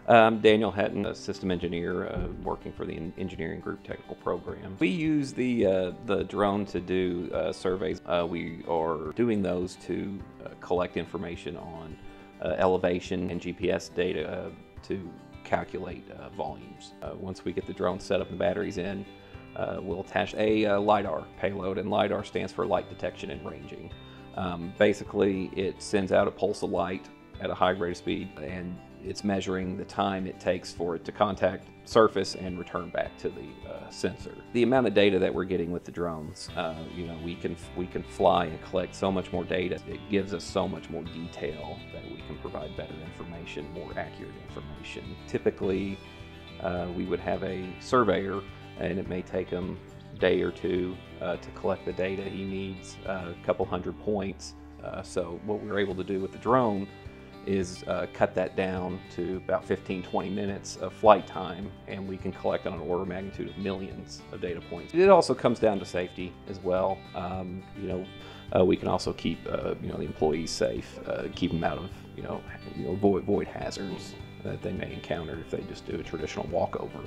Daniel Hetton, a system engineer working for the engineering group technical program. We use the drone to do surveys. We are doing those to collect information on elevation and GPS data to calculate volumes. Once we get the drone set up and batteries in, we'll attach a LiDAR payload, and LiDAR stands for light detection and ranging. Basically, it sends out a pulse of light at a high rate of speed, and it's measuring the time it takes for it to contact surface and return back to the sensor. The amount of data that we're getting with the drones, we can fly and collect so much more data. It gives us so much more detail that we can provide better information, more accurate information. Typically, we would have a surveyor, and it may take him a day or two to collect the data he needs, a couple hundred points. So what we're able to do with the drone is cut that down to about 15-20 minutes of flight time, and we can collect on an order of magnitude of millions of data points. It also comes down to safety as well. We can also keep the employees safe, keep them out of avoid hazards that they may encounter if they just do a traditional walkover.